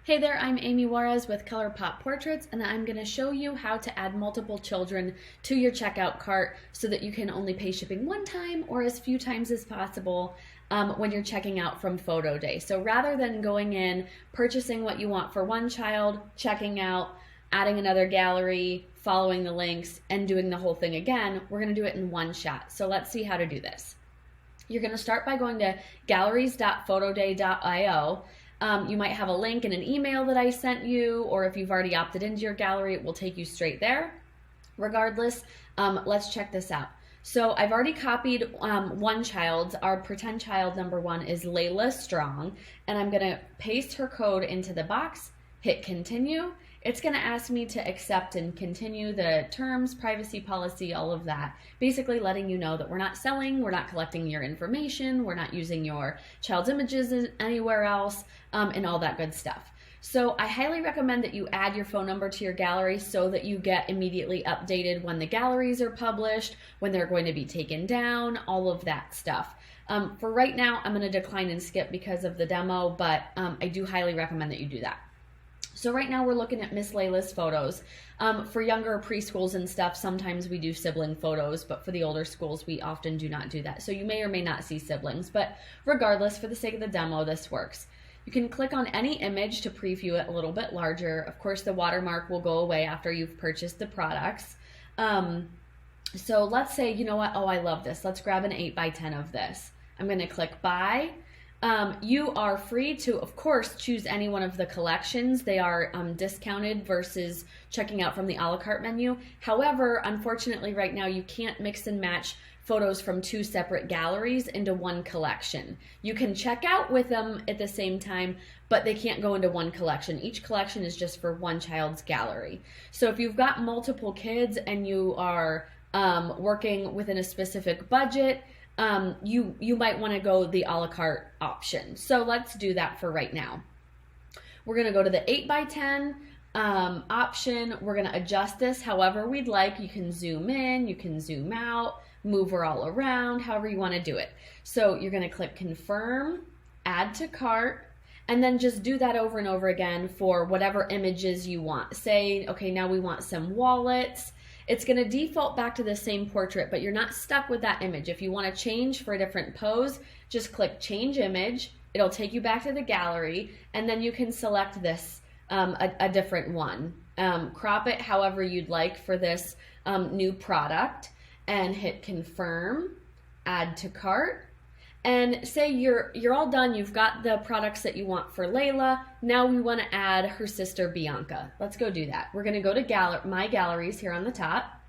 Hey there, I'm Amy Juarez with ColorPop Portraits, and I'm going to show you how to add multiple children to your checkout cart so that you can only pay shipping one time or as few times as possible when you're checking out from PhotoDay. So rather than going in, purchasing what you want for one child, checking out, adding another gallery, following the links, and doing the whole thing again, we're going to do it in one shot. So let's see how to do this. You're going to start by going to galleries.photoday.io. You might have a link in an email that I sent you, or if you've already opted into your gallery, it will take you straight there. Regardless, let's check this out. So I've already copied one child. Our pretend child number one is Layla Strong, and I'm going to paste her code into the box, hit continue. It's going to ask me to accept and continue the terms, privacy policy, all of that. Basically letting you know that we're not selling, we're not collecting your information, we're not using your child's images anywhere else, and all that good stuff. So I highly recommend that you add your phone number to your gallery so that you get immediately updated when the galleries are published, when they're going to be taken down, all of that stuff. For right now, I'm going to decline and skip because of the demo, but I do highly recommend that you do that. So right now we're looking at Miss Layla's photos. For younger preschools and stuff, sometimes we do sibling photos, but for the older schools, we often do not do that. So you may or may not see siblings, but regardless, for the sake of the demo, this works. You can click on any image to preview it a little bit larger. Of course, the watermark will go away after you've purchased the products. So let's say, you know what, oh, I love this. Let's grab an 8x10 of this. I'm going to click buy. You are free to, of course, choose any one of the collections. They are discounted versus checking out from the a la carte menu. However, unfortunately, right now you can't mix and match photos from two separate galleries into one collection. You can check out with them at the same time, but they can't go into one collection. Each collection is just for one child's gallery. So if you've got multiple kids and you are working within a specific budget, you might want to go the a la carte option. So let's do that for right now. We're going to go to the 8x10 option. We're going to adjust this however we'd like. You can zoom in, you can zoom out, move her all around, however you want to do it. So you're going to click confirm, add to cart, and then just do that over and over again for whatever images you want. Say, okay, now we want some wallets. It's going to default back to the same portrait, but you're not stuck with that image. If you want to change for a different pose, just click change image. It'll take you back to the gallery, and then you can select this, a different one. Crop it however you'd like for this new product, and hit confirm, add to cart. And say you're all done, you've got the products that you want for Layla. Now we want to add her sister Bianca. Let's go do that. We're going to go to My Galleries here on the top.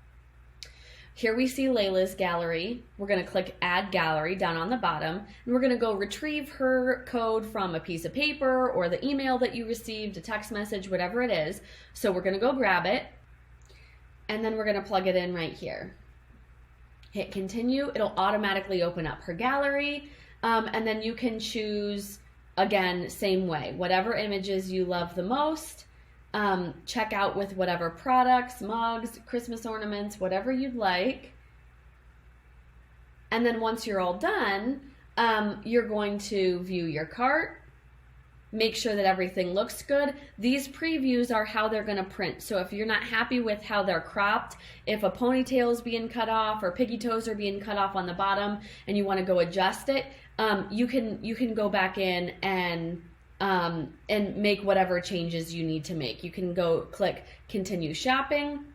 Here we see Layla's gallery. We're going to click Add Gallery down on the bottom, and we're going to go retrieve her code from a piece of paper or the email that you received, a text message, whatever it is. So we're going to go grab it, and then we're going to plug it in right here. Hit continue. It'll automatically open up her gallery, and then you can choose, again, same way, whatever images you love the most. Check out with whatever products, mugs, Christmas ornaments, whatever you'd like. And then once you're all done, you're going to view your cart. Make sure that everything looks good. These previews are how they're going to print. So if you're not happy with how they're cropped, if a ponytail is being cut off or piggy toes are being cut off on the bottom and you want to go adjust it, you can go back in and make whatever changes you need to make. You can go click continue shopping,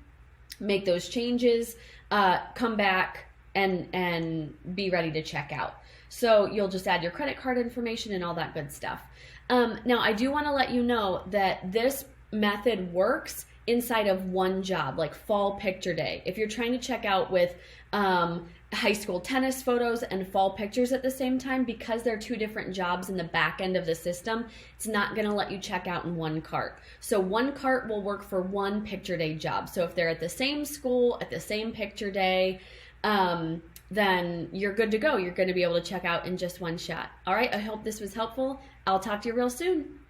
make those changes, come back and be ready to check out. So you'll just add your credit card information and all that good stuff. Now, I do want to let you know that this method works inside of one job, like fall picture day. If you're trying to check out with high school tennis photos and fall pictures at the same time, because they're two different jobs in the back end of the system, it's not going to let you check out in one cart. So one cart will work for one picture day job. So if they're at the same school, at the same picture day, then you're good to go. You're going to be able to check out in just one shot. All right, I hope this was helpful. I'll talk to you real soon.